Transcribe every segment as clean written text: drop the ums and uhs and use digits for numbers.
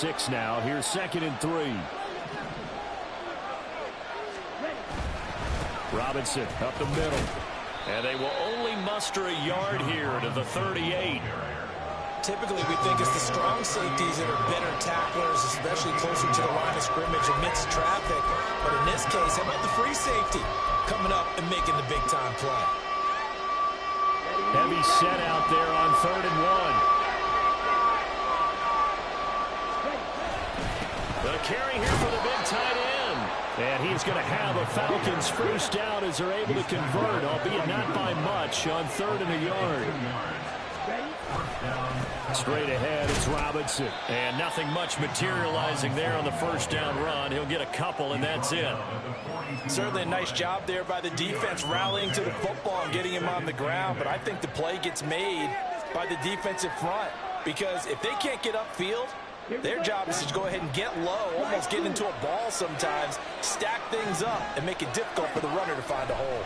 6 now. Here's 2nd and 3. Robinson up the middle. And they will only muster a yard here to the 38. Typically, we think it's the strong safeties that are better tacklers, especially closer to the line of scrimmage amidst traffic. But in this case, how about the free safety coming up and making the big-time play? Heavy set out there on 3rd and 1. The carry here for the big tight end. And he's going to have a Falcons first down as they're able to convert, albeit not by much, on 3rd and a yard. Straight ahead, it's Robinson. And nothing much materializing there on the first down run. He'll get a couple, and that's it. Certainly a nice job there by the defense rallying to the football and getting him on the ground. But I think the play gets made by the defensive front. Because if they can't get upfield, their job is to go ahead and get low, almost get into a ball sometimes, stack things up, and make it difficult for the runner to find a hole.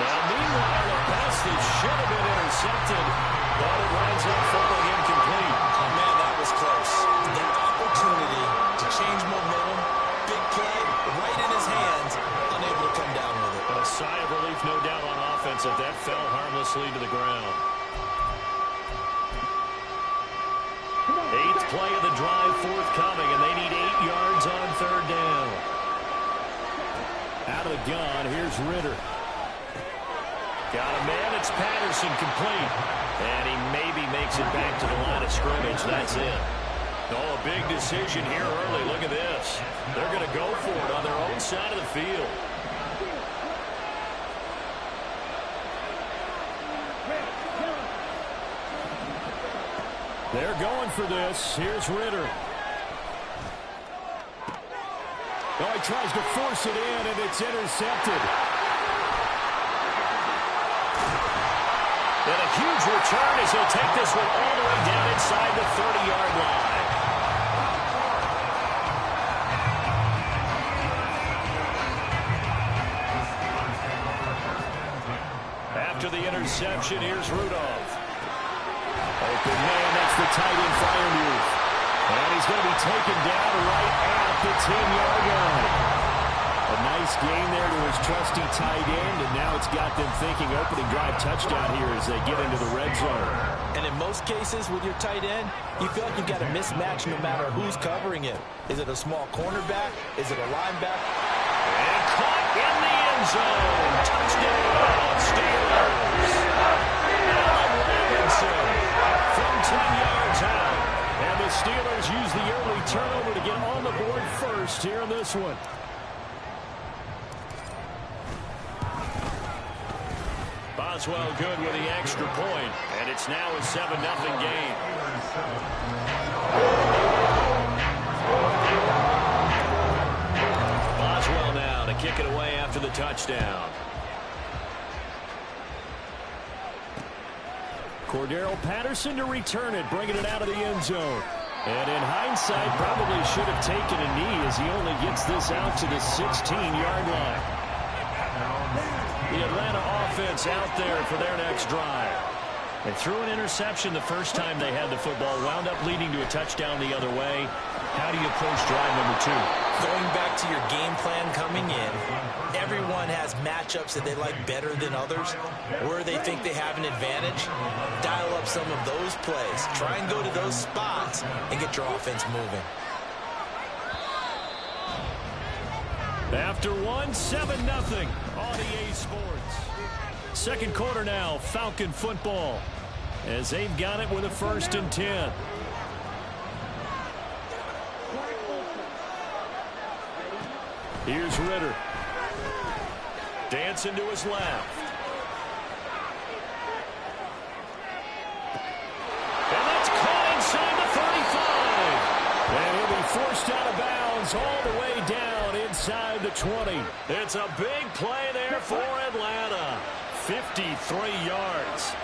Now, meanwhile, a pass that should have been intercepted, but it winds up falling incomplete. Oh, man, that was close. An opportunity to change momentum, big play, right in his hands, unable to come down with it. And a sigh of relief, no doubt, on offense that fell harmlessly to the ground. 8th play of the drive forthcoming, and they need 8 yards on 3rd down. Out of the gun, here's Ritter. Got a man, it's Patterson, complete. And he maybe makes it back to the line of scrimmage. That's it. Oh, a big decision here early. Look at this. They're going to go for it on their own side of the field. They're going for this. Here's Ritter. Oh, he tries to force it in, and it's intercepted. And a huge return as he'll take this one all the way down inside the 30-yard line. After the interception, here's Rudolph. Open man, that's the tight end Freiermuth. And he's going to be taken down right at the 10-yard line. A nice gain there to his trusty tight end, and now it's got them thinking opening drive touchdown here as they get into the red zone. And in most cases with your tight end, you feel like you've got a mismatch no matter who's covering it. Is it a small cornerback? Is it a linebacker? And caught in the end zone. Touchdown, Steelers. Allen Robinson from 10 yards out. And the Steelers use the early turnover to get on the board first here in this one. Boswell good with the extra point, and it's now a 7-0 game. Boswell now to kick it away after the touchdown. Cordero Patterson to return it, bringing it out of the end zone. And in hindsight, probably should have taken a knee as he only gets this out to the 16-yard line. The Atlanta offense out there for their next drive. They threw an interception the first time they had the football, wound up leading to a touchdown the other way. How do you approach drive number 2? Going back to your game plan coming in, everyone has matchups that they like better than others. Where they think they have an advantage, dial up some of those plays. Try and go to those spots and get your offense moving. After 7-0 on EA Sports. Second quarter now, Falcon football, as they've got it with a 1st and 10. Here's Ritter. Dancing to his left. And that's caught inside the 35. And he'll be forced out of bounds all the way down inside the 20. It's a big play there for Atlanta. 53 yards.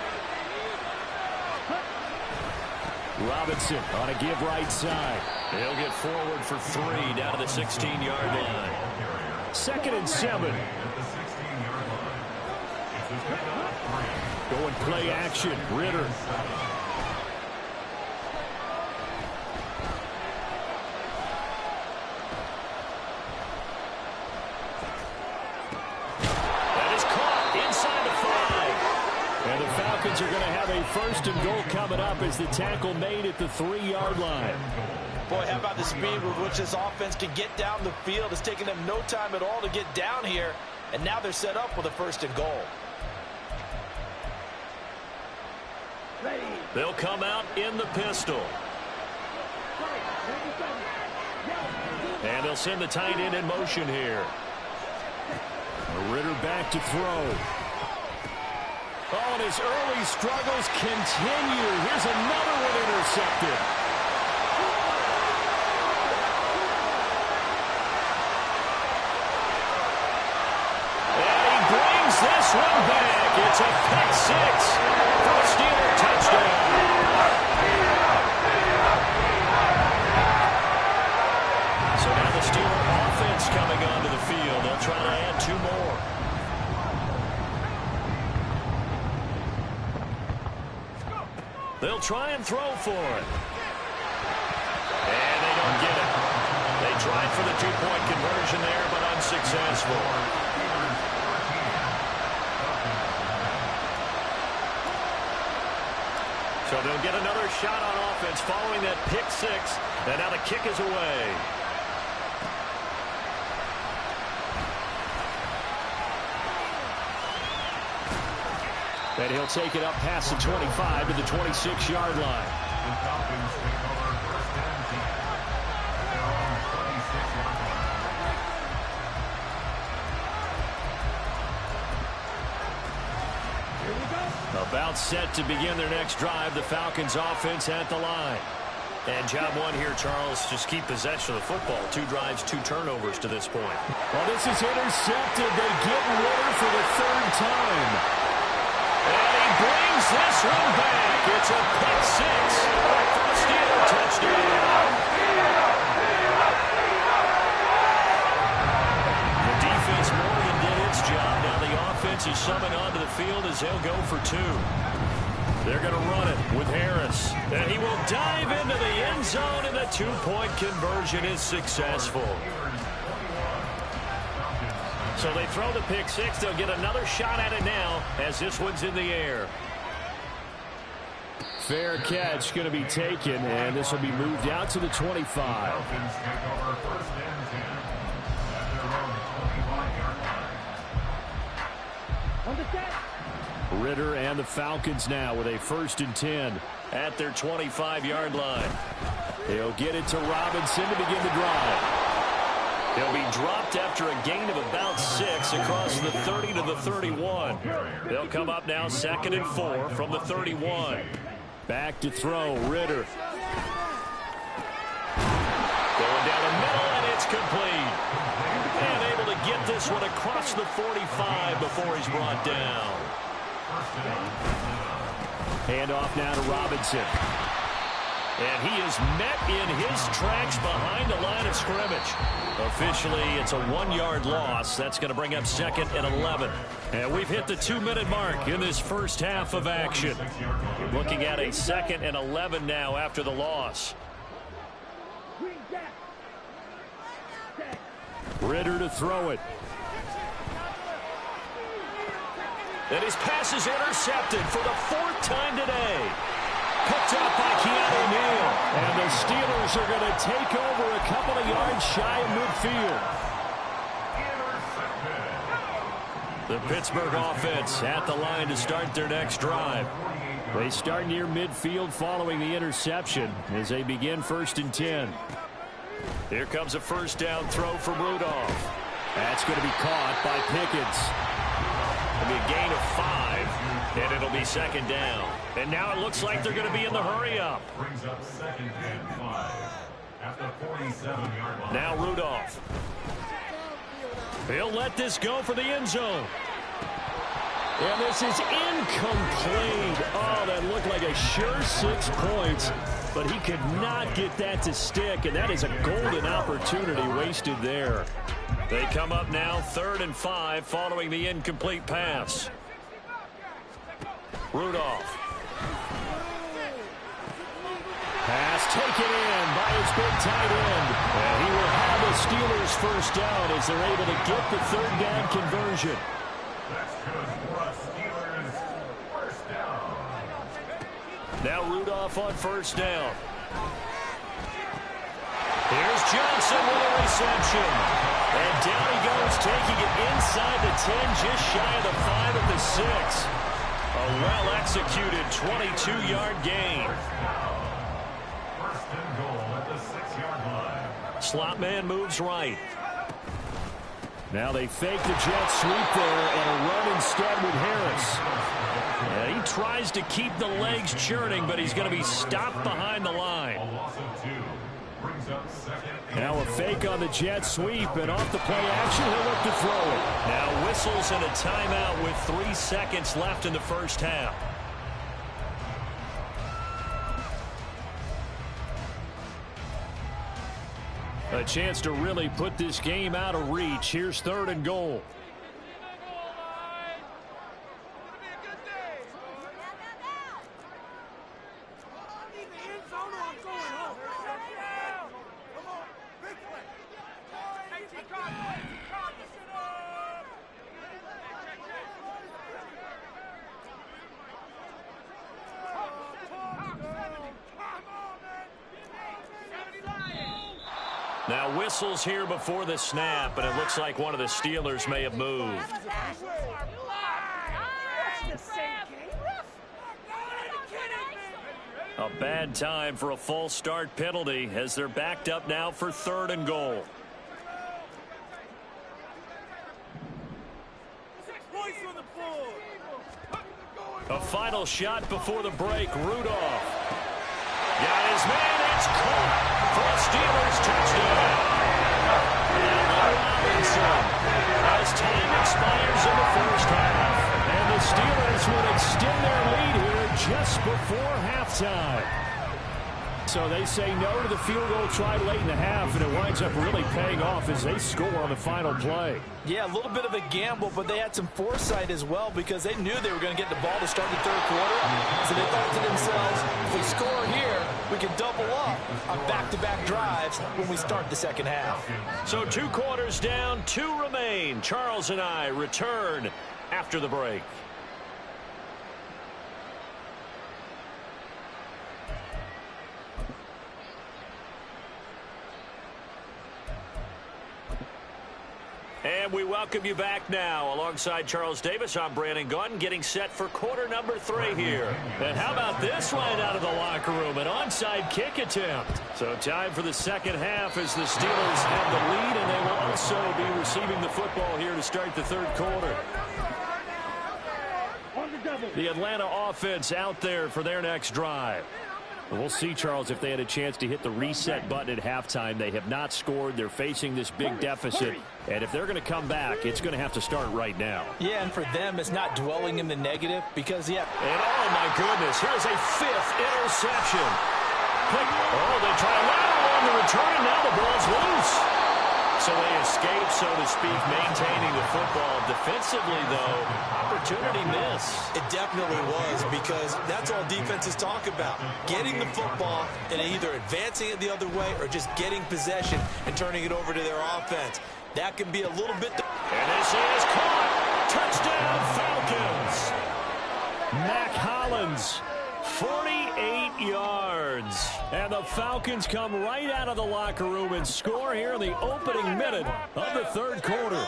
Robinson on a give right side. He'll get forward for 3 down to the 16-yard line. 2nd and 7. Going play action. Ritter. first and goal coming up as the tackle made at the 3-yard line. Boy, how about the speed with which this offense can get down the field? It's taken them no time at all to get down here, and now they're set up with a first and goal. They'll come out in the pistol. And they'll send the tight end in motion here. Ritter back to throw. Oh, and his early struggles continue. Here's another one intercepted. And he brings this one back. It's a pick six for a Steeler touchdown. So now the Steeler offense coming onto the field. They'll try to add 2 more. They'll try and throw for it. And they don't get it. They tried for the 2-point conversion there, but unsuccessful. So they'll get another shot on offense following that pick six. And now the kick is away. And he'll take it up past the 25 to the 26-yard line. About set to begin their next drive. The Falcons offense at the line. And job one here, Charles, just keep possession of the football. 2 drives, 2 turnovers to this point. Well, this is intercepted. They get Ritter for the 3rd time. And he brings this one back. It's a pick six for the Steeler touchdown. The defense more than did its job. Now the offense is summoned onto the field as they'll go for 2. They're going to run it with Harris. And he will dive into the end zone, and the 2-point conversion is successful. So they throw the pick six. They'll get another shot at it now as this one's in the air. Fair catch going to be taken, and this will be moved out to the 25. Ritter and the Falcons now with a 1st and 10 at their 25-yard line. They'll get it to Robinson to begin the drive. He'll be dropped after a gain of about 6 across the 30 to the 31. They'll come up now 2nd and 4 from the 31. Back to throw, Ritter. Going down the middle, and it's complete. And able to get this one across the 45 before he's brought down. Handoff now to Robinson. And he is met in his tracks behind the line of scrimmage. Officially, it's a 1-yard loss. That's going to bring up 2nd and 11. And we've hit the 2-minute mark in this first half of action. Looking at a 2nd and 11 now after the loss. Ritter to throw it. And his pass is intercepted for the 4th time today. Picked up by Keanu Neal. And the Steelers are going to take over a couple of yards shy of midfield. The Pittsburgh offense at the line to start their next drive. They start near midfield following the interception as they begin 1st and 10. Here comes a 1st down throw from Rudolph. That's going to be caught by Pickens. It'll be a gain of 5, and it'll be 2nd down. And now it looks like they're going to be in the hurry-up. Brings up 2nd and 5 at the 47-yard line. Now Rudolph. He'll let this go for the end zone. And this is incomplete. Oh, that looked like a sure 6 points. But he could not get that to stick, and that is a golden opportunity wasted there. They come up now 3rd and 5 following the incomplete pass. Rudolph. Pass taken in by his big tight end. And he will have the Steelers 1st down as they're able to get the 3rd down conversion. That's good for us, Steelers. 1st down. Now Rudolph on first down. Here's Johnson with a reception. And down he goes, taking it inside the 10, just shy of the 5 at the 6. A well-executed 22-yard gain. First and goal at the 6-yard line. Slot man moves right. Now they fake the jet sweep there and a run instead with Harris. Yeah, he tries to keep the legs churning, but he's going to be stopped behind the line. A loss of 2 brings up second. Now a fake on the jet sweep, and off the play action, he'll look to throw it. Now whistles and a timeout with 3 seconds left in the first half. A chance to really put this game out of reach. Here's 3rd and goal. Now whistles here before the snap, and it looks like one of the Steelers may have moved. A bad time for a false start penalty as they're backed up now for 3rd and goal. A final shot before the break. Rudolph. Got his man. It's caught for a Steelers touchdown. And Robinson, as time expires in the first half. And the Steelers would extend their lead here just before halftime. So they say no to the field goal try late in the half, and it winds up really paying off as they score on the final play. Yeah, a little bit of a gamble, but they had some foresight as well because they knew they were going to get the ball to start the 3rd quarter. So they thought to themselves, if we score here, we can double up on back-to-back drives when we start the second half. So 2 quarters down, 2 remain. Charles and I return after the break. And we welcome you back now. Alongside Charles Davis, I'm Brandon Gunn, getting set for quarter number 3 here. And how about this right out of the locker room? An onside kick attempt. So time for the second half as the Steelers have the lead, and they will also be receiving the football here to start the 3rd quarter. The Atlanta offense out there for their next drive. We'll see, Charles, if they had a chance to hit the reset button at halftime. They have not scored. They're facing this big deficit. And if they're going to come back, it's going to have to start right now. Yeah, and for them, it's not dwelling in the negative because, yeah. And, oh, my goodness, here's a 5th interception. Oh, they try lateral on the return, and now the ball's loose. So they escape, so to speak, maintaining the football. Defensively, though, opportunity miss. It definitely was because that's all defenses talk about. Getting the football and either advancing it the other way or just getting possession and turning it over to their offense. That can be a little bit. And this is caught. Touchdown, Falcons. Mac Hollins, 48 yards. And the Falcons come right out of the locker room and score here in the opening minute of the 3rd quarter.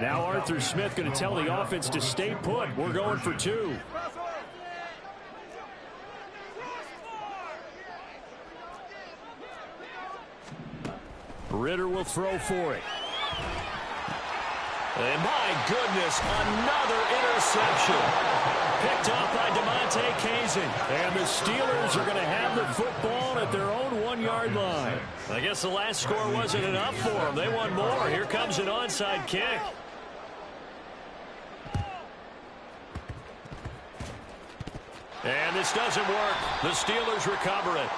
Now Arthur Smith going to tell the offense to stay put. We're going for 2. Ritter will throw for it. And my goodness, another interception. Picked up by DeMonte Kazin. And the Steelers are going to have the football at their own 1-yard line. I guess the last score wasn't enough for them. They want more. Here comes an onside kick. And this doesn't work. The Steelers recover it.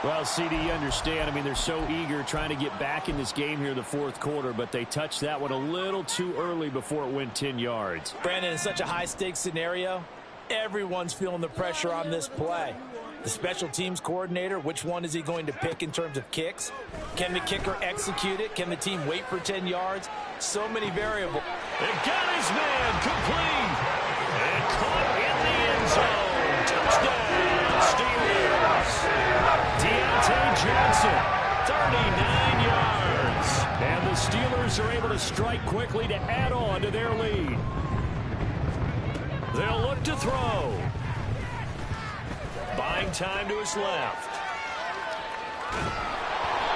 Well, CD, you understand. I mean, they're so eager trying to get back in this game here in the 4th quarter, but they touched that one a little too early before it went 10 yards. Brandon, in such a high-stakes scenario, everyone's feeling the pressure on this play. The special teams coordinator, which one is he going to pick in terms of kicks? Can the kicker execute it? Can the team wait for 10 yards? So many variables. It got his man complete. And caught in the end zone. Touchdown. Steelers are able to strike quickly to add on to their lead. They'll look to throw. Buying time to his left.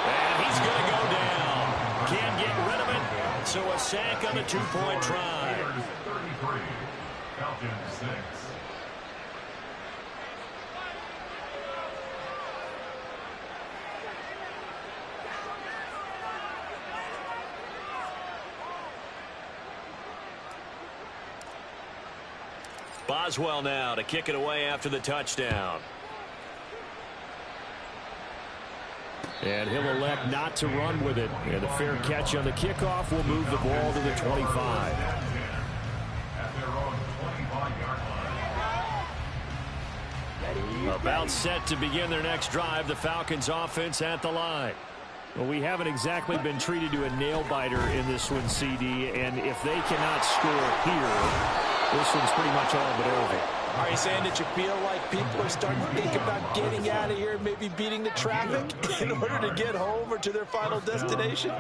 And he's going to go down. Can't get rid of it, so a sack on the two-point try. 33, Falcons 6. Boswell now to kick it away after the touchdown. And he'll elect not to run with it. And a fair catch on the kickoff will move the ball to the 25. About set to begin their next drive. The Falcons offense at the line. Well, we haven't exactly been treated to a nail-biter in this one, CD. And if they cannot score here, this one's pretty much all but over. Are you saying that you feel like people are starting to think about getting out of here, maybe beating the traffic in order to get home or to their final destination?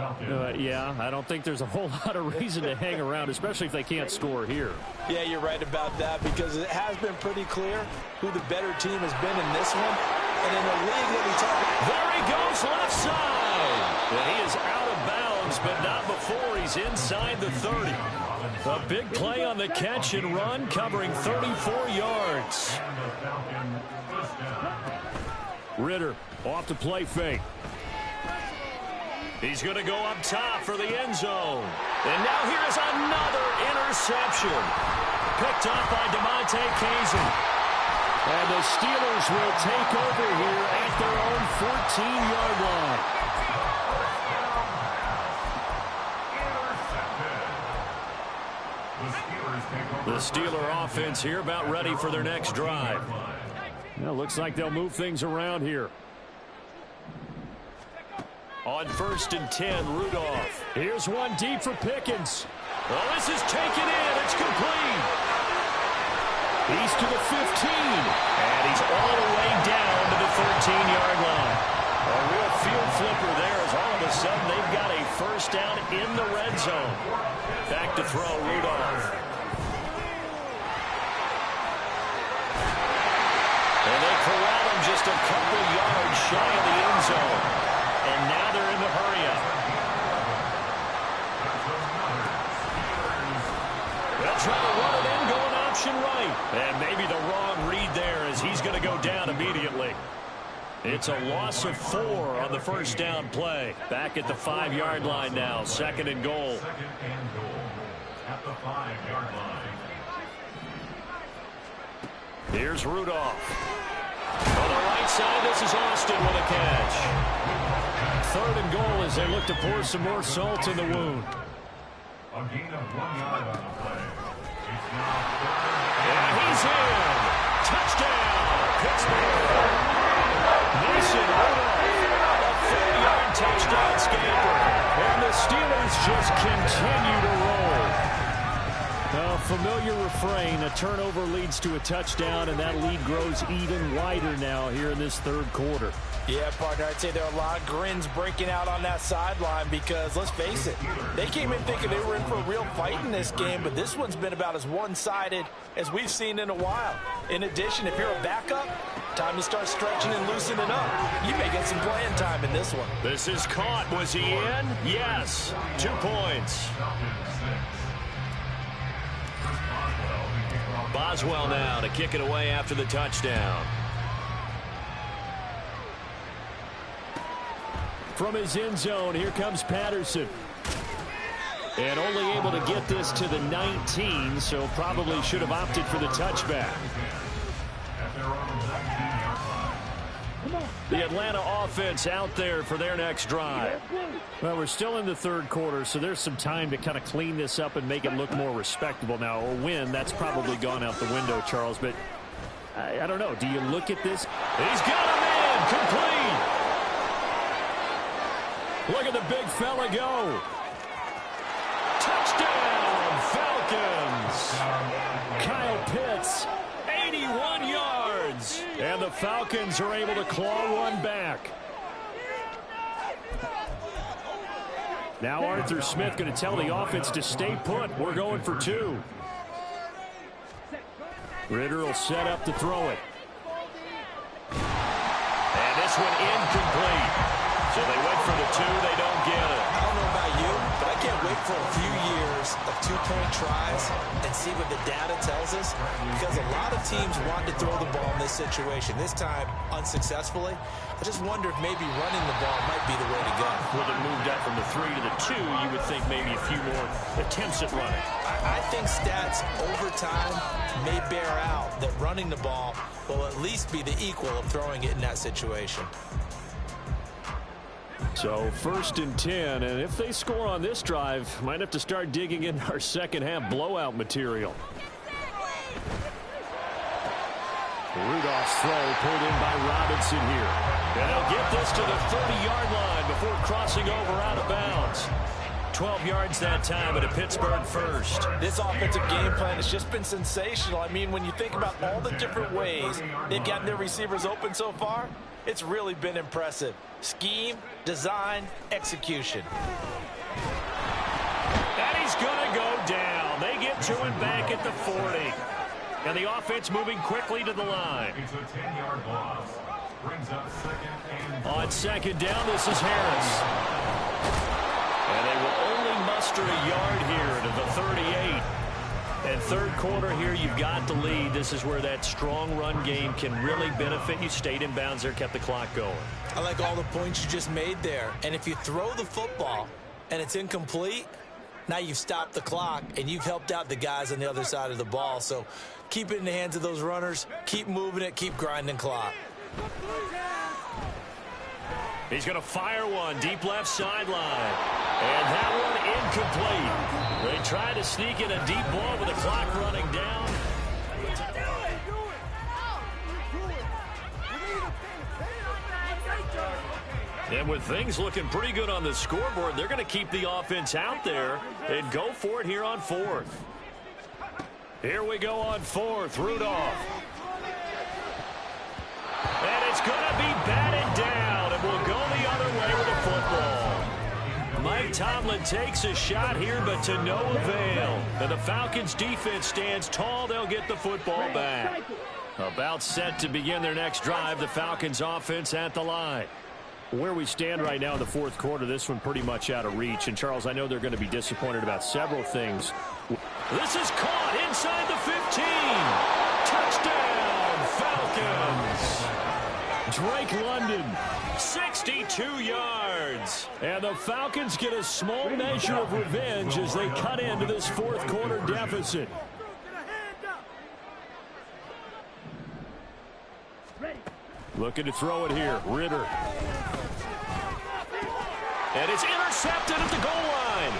Yeah, I don't think there's a whole lot of reason to hang around, especially if they can't score here. Yeah, you're right about that, because it has been pretty clear who the better team has been in this one. And in the league that we talk about. There he goes, left side. And he is out of bounds, but not before he's inside the 30. A big play on the catch and run, covering 34 yards. Ritter off to play fake. He's going to go up top for the end zone. And now here's another interception. Picked up by DeMonte Kazin. And the Steelers will take over here at their own 14-yard line. The Steeler offense here about ready for their next drive. Well, looks like they'll move things around here. On 1st and 10, Rudolph. Here's one deep for Pickens. Oh, this is taken in. It's complete. He's to the 15. And he's all the way down to the 13-yard line. A real field flipper there as all of a sudden they've got a first down in the red zone. Back to throw, Rudolph. And they corral him just a couple yards shy of the end zone. And now they're in the hurry-up. They'll try to run it in, going option right. And maybe the wrong read there as he's going to go down immediately. It's a loss of 4 on the first down play. Back at the 5-yard line now, 2nd and goal. Second and goal at the 5-yard line. Here's Rudolph. On the right side, this is Austin with a catch. 3rd and goal as they look to pour some more salt in the wound. A gain of 1 yard on the play. It's now 3rd. And he's in. Touchdown, Pittsburgh. Mason Rudolph, a 4-yard touchdown scamper. And the Steelers just continue to roll. A familiar refrain, a turnover leads to a touchdown, and that lead grows even wider now here in this 3rd quarter. Yeah, partner, I'd say there are a lot of grins breaking out on that sideline because, let's face it, they came in thinking they were in for a real fight in this game, but this one's been about as one-sided as we've seen in a while. In addition, if you're a backup, time to start stretching and loosening up. You may get some playing time in this one. This is caught. Was he in? Yes. 2 points. Boswell now to kick it away after the touchdown. From his end zone, here comes Patterson. And only able to get this to the 19, so probably should have opted for the touchback. The Atlanta offense out there for their next drive. Well, we're still in the 3rd quarter, so there's some time to kind of clean this up and make it look more respectable. Now, a win, that's probably gone out the window, Charles, but I don't know. Do you look at this? He's got a man complete. Look at the big fella go. Touchdown, Falcons. Kyle Pitts, 81 yards. And the Falcons are able to claw one back. Now Arthur Smith going to tell the offense to stay put. We're going for 2. Ritter will set up to throw it. And this one incomplete. So they went for the 2. They don't get it. I don't know about you, but I can't wait for a few years of 2-point tries and see what the data tells us, because a lot of teams want to throw the ball in this situation. This time, unsuccessfully. I just wonder if maybe running the ball might be the way to go. With it moved up from the 3 to the 2, you would think maybe a few more attempts at running. I think stats over time may bear out that running the ball will at least be the equal of throwing it in that situation. So 1st and 10, and if they score on this drive, might have to start digging in our second half blowout material. Rudolph's throw pulled in by Robinson here. And they'll get this to the 30-yard line before crossing over out of bounds. 12 yards that time at a Pittsburgh first. This offensive game plan has just been sensational. I mean, when you think about all the different ways they've gotten their receivers open so far, it's really been impressive. Scheme, design, execution. And he's going to go down. They get to him back at the 40. And the offense moving quickly to the line. It's a 10-yard loss. Brings up 2nd and 4. On 2nd down, this is Harris. And they will only muster a yard here to the 38. And 3rd quarter here, you've got the lead. This is where that strong run game can really benefit you. Stayed in bounds there, kept the clock going. I like all the points you just made there. And if you throw the football and it's incomplete, now you've stopped the clock and you've helped out the guys on the other side of the ball. So keep it in the hands of those runners. Keep moving it. Keep grinding clock. He's going to fire one deep left sideline. And that one incomplete. They try to sneak in a deep ball with the clock running down. And with things looking pretty good on the scoreboard, they're going to keep the offense out there and go for it here on 4th. Here we go on 4th. Rudolph. And it's going to be batted down, and we'll go the other way with the football. Mike Tomlin takes a shot here, but to no avail. And the Falcons defense stands tall. They'll get the football back. About set to begin their next drive, the Falcons offense at the line. Where we stand right now in the 4th quarter, this one pretty much out of reach. And, Charles, I know they're going to be disappointed about several things. This is caught inside the 15. Touchdown, Falcons. Drake London, 62 yards. And the Falcons get a small measure of revenge as they cut into this 4th quarter deficit. Looking to throw it here. Ritter. And it's intercepted at the goal line.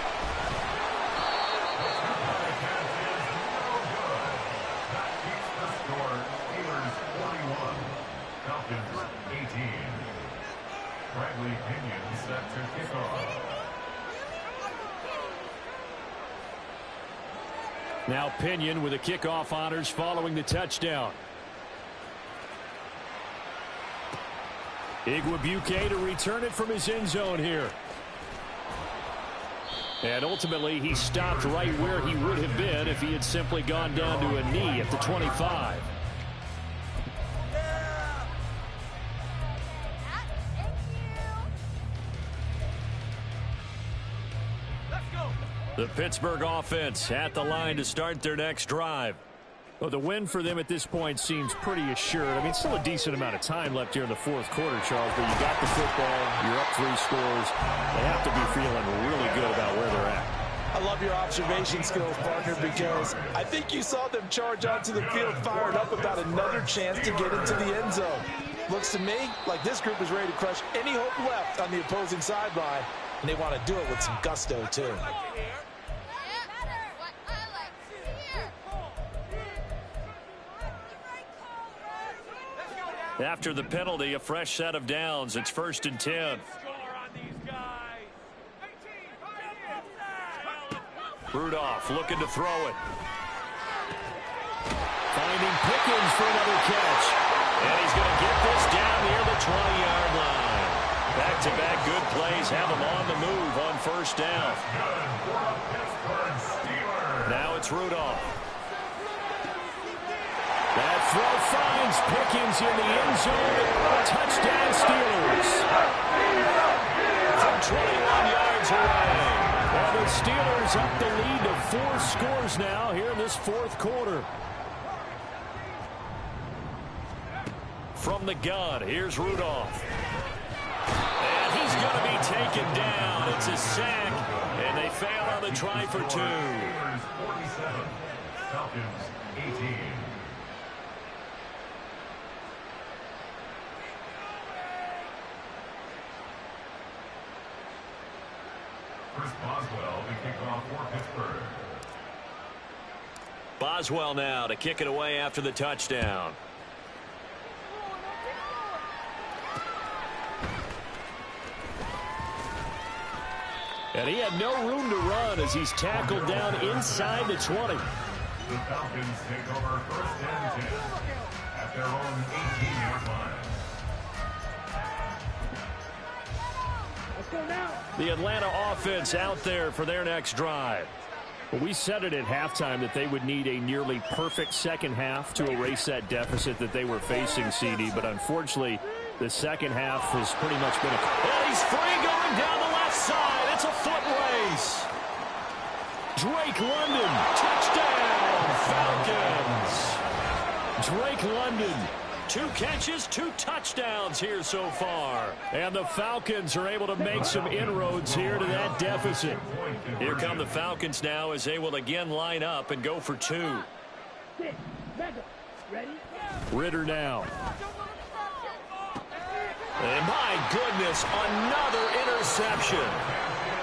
That keeps the score. Steelers 41, Falcons 18. Bradley Pinion set to kick off. Now Pinion with the kickoff honors following the touchdown. Igwebuike to return it from his end zone here. And ultimately, he stopped right where he would have been if he had simply gone down to a knee at the 25. The Pittsburgh offense at the line to start their next drive. Well, the win for them at this point seems pretty assured. I mean, still a decent amount of time left here in the 4th quarter, Charles, but you got the football, you're up 3 scores. They have to be feeling really good about where they're at. I love your observation skills, partner, because I think you saw them charge onto the field fired up about another chance to get into the end zone. Looks to me like this group is ready to crush any hope left on the opposing sideline, and they want to do it with some gusto, too. After the penalty, a fresh set of downs. It's 1st and 10. Rudolph looking to throw it. Finding Pickens for another catch. And he's going to get this down near the 20-yard line. That Back-to-back good plays have them on the move on first down. Now it's Rudolph. That throw finds Pickens in the end zone. Touchdown Steelers. From 21 yards away. Well, the Steelers up the lead to 4 scores now here in this fourth quarter. From the gun, here's Rudolph. And he's going to be taken down. It's a sack, and they fail on the try for 2. 47, Falcons 18. Chris Boswell to kick off for Pittsburgh. Boswell now to kick it away after the touchdown. And he had no room to run as he's tackled down inside the 20. The Falcons take over first and 10 at their own 18-yard line. The Atlanta offense out there for their next drive. Well, we said it at halftime that they would need a nearly perfect second half to erase that deficit that they were facing, CD. But unfortunately, the second half has pretty much been and he's free going down the left side. It's a foot race. Drake London, touchdown, Falcons. Drake London, 2 catches, 2 touchdowns here so far. And the Falcons are able to make some inroads here to that deficit. Here come the Falcons now as they will again line up and go for 2. Ritter now. And my goodness, another interception.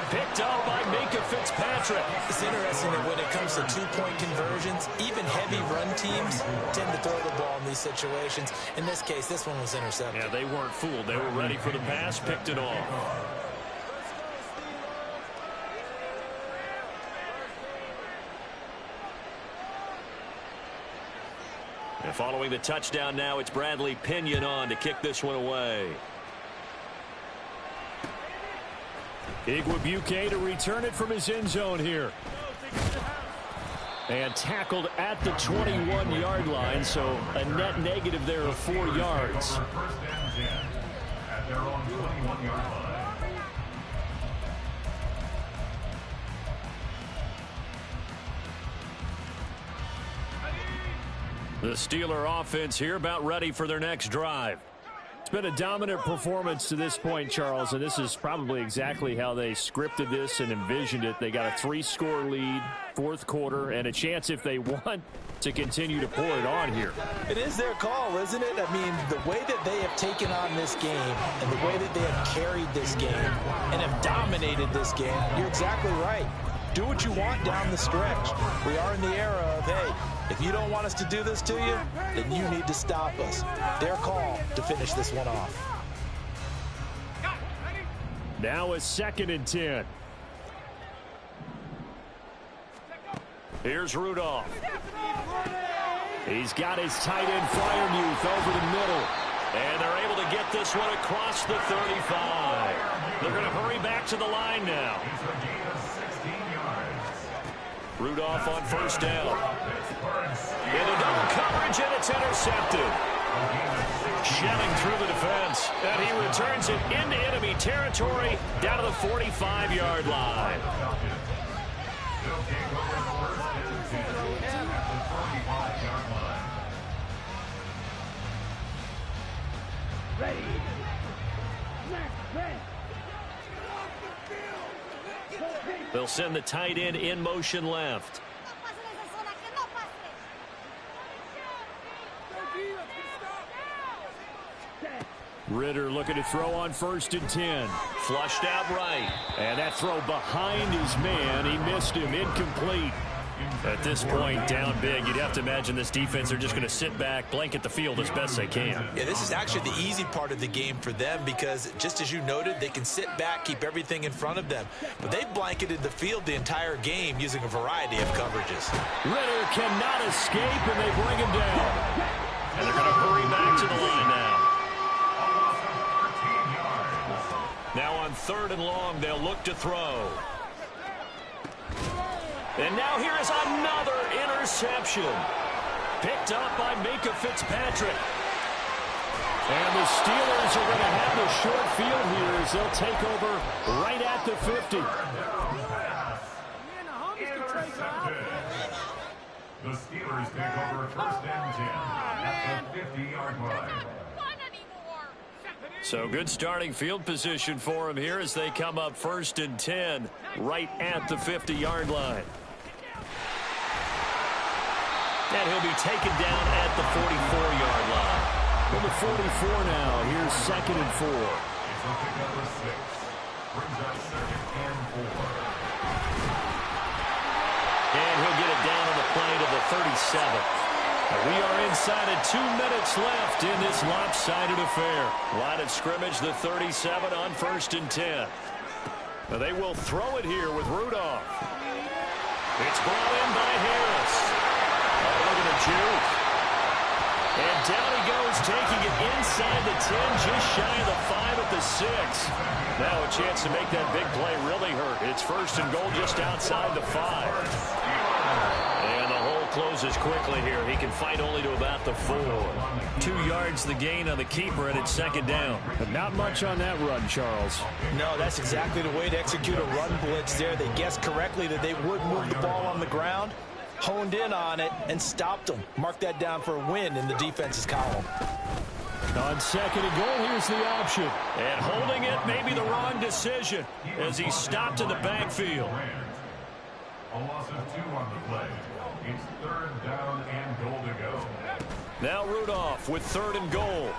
Picked up by Minka Fitzpatrick. It's interesting that when it comes to 2-point conversions, even heavy run teams tend to throw the ball in these situations. In this case, this one was intercepted. Yeah, they weren't fooled. They were ready for the pass, picked it off. And following the touchdown now, it's Bradley Pinion on to kick this one away. Igwebuike to return it from his end zone here. And tackled at the 21-yard line, so a net negative there of 4 yards. First and 10 at their own 21-yard line. The Steeler offense here about ready for their next drive. It's been a dominant performance to this point, Charles, and this is probably exactly how they scripted this and envisioned it. They got a 3-score lead, fourth quarter, and a chance if they want to continue to pour it on here. It is their call, isn't it? I mean, the way that they have taken on this game and the way that they have carried this game and have dominated this game, you're exactly right. Do what you want down the stretch. We are in the era of, hey, if you don't want us to do this to you, then you need to stop us. Their call to finish this one off. Now a 2nd and 10. Here's Rudolph. He's got his tight end Fryermuth over the middle. And they're able to get this one across the 35. They're going to hurry back to the line now. Rudolph on first down. Into double coverage, and it's intercepted. Shelling through the defense, and he returns it into enemy territory down to the 45-yard line. They'll send the tight end in motion left. Ritter looking to throw on 1st and 10. Flushed out right. And that throw behind his man. He missed him. Incomplete. At this point, down big, you'd have to imagine this defense are just going to sit back, blanket the field as best they can. Yeah, this is actually the easy part of the game for them because, just as you noted, they can sit back, keep everything in front of them. But they've blanketed the field the entire game using a variety of coverages. Ritter cannot escape, and they bring him down. And they're going to hurry back to the line now. 3rd and long. They'll look to throw. And now here is another interception. Picked up by Minka Fitzpatrick. And the Steelers are going to have a short field here as they'll take over right at the 50. The Steelers take over 1st and 10 at the 50-yard line. So good starting field position for him here as they come up 1st and 10 right at the 50-yard line. And he'll be taken down at the 44-yard line. Number 44 now. Here's 2nd and 4. It's a pick up of 6. Brings up 2nd and 4. And he'll get it down on the play to the 37. We are inside of 2 minutes left in this lopsided affair. Line of scrimmage, the 37 on 1st and 10. Now they will throw it here with Rudolph. It's brought in by Harris. Look at the juke. And down he goes, taking it inside the 10, just shy of the 5 at the 6. Now a chance to make that big play really hurt. It's 1st and goal just outside the 5. And the hole closes quickly here. He can fight only to about the 4. 2 yards the gain on the keeper, and it's 2nd down. But not much on that run, Charles. No, that's exactly the way to execute a run blitz there. They guessed correctly that they would move the ball on the ground, honed in on it, and stopped them. Mark that down for a win in the defense's column. On 2nd and goal, here's the option. And holding it may be the wrong decision as he stopped in the backfield. A loss of 2 on the play. It's 3rd down and goal to go. Now Rudolph with 3rd and goal.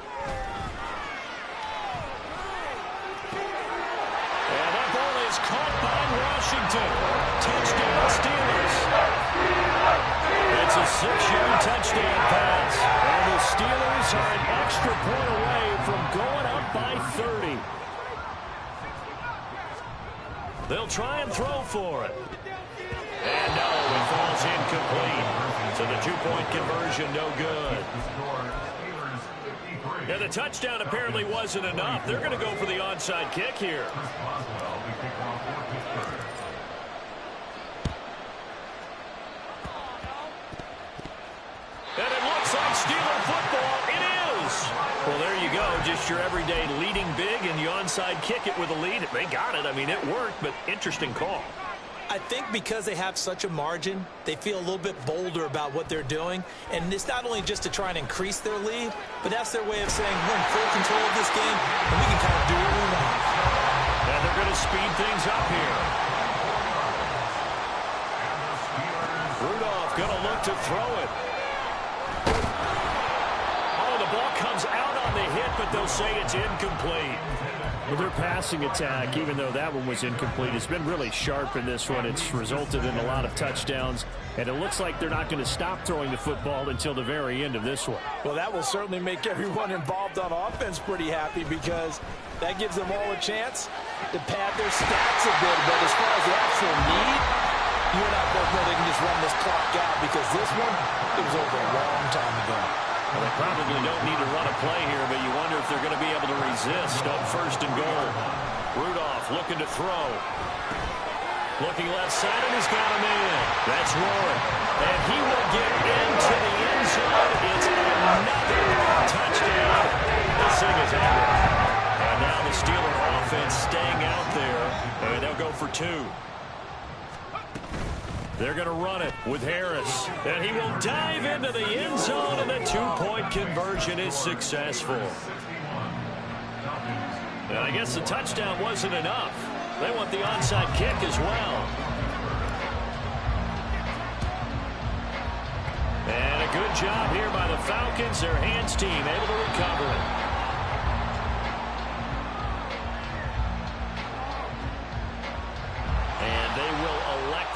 And that ball is caught by Washington. Touchdown Steelers. It's a 6-yard touchdown pass. And the Steelers are an extra point away from going up by 30. They'll try and throw for it. And no, it falls incomplete. So the 2-point conversion, no good. Yeah, the touchdown apparently wasn't enough. They're going to go for the onside kick here. And it looks like Steeler football. It is. Well, there you go. Just your everyday leading big, and you onside kick it with a lead. They got it. I mean, it worked, but interesting call. I think because they have such a margin, they feel a little bit bolder about what they're doing. And it's not only just to try and increase their lead, but that's their way of saying we're in full control of this game, and we can kind of do what we want. And they're going to speed things up here. Rudolph going to look to throw it. Oh, the ball comes out on the hit, but they'll say it's incomplete. With their passing attack, even though that one was incomplete, it's been really sharp in this one. It's resulted in a lot of touchdowns, and it looks like they're not going to stop throwing the football until the very end of this one. Well, that will certainly make everyone involved on offense pretty happy because that gives them all a chance to pad their stats a bit. But as far as the actual need, you and I both know they can just run this clock out because this one, it was over a long time ago. Well, they probably don't need to run a play here, but you wonder if they're going to be able to resist on 1st and goal. Rudolph looking to throw. Looking left side, and he's got him in. That's Warren. And he will get into the end zone. It's another touchdown. This thing is epic. And now the Steeler offense staying out there, and they'll go for 2. They're going to run it with Harris. And he will dive into the end zone, and the 2-point conversion is successful. And I guess the touchdown wasn't enough. They want the onside kick as well. And a good job here by the Falcons. Their hands team able to recover it.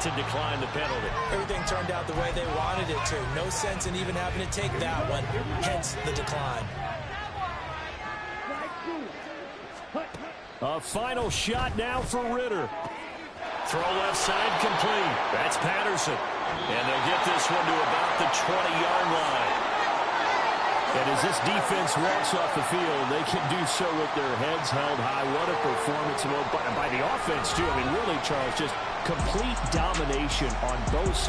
To decline the penalty. Everything turned out the way they wanted it to. No sense in even having to take that one, hence the decline. A final shot now for Ritter. Throw left side complete. That's Patterson. And they'll get this one to about the 20-yard line. And as this defense walks off the field, they can do so with their heads held high. What a performance by the offense, too. I mean, really, Charles, just complete domination on both sides.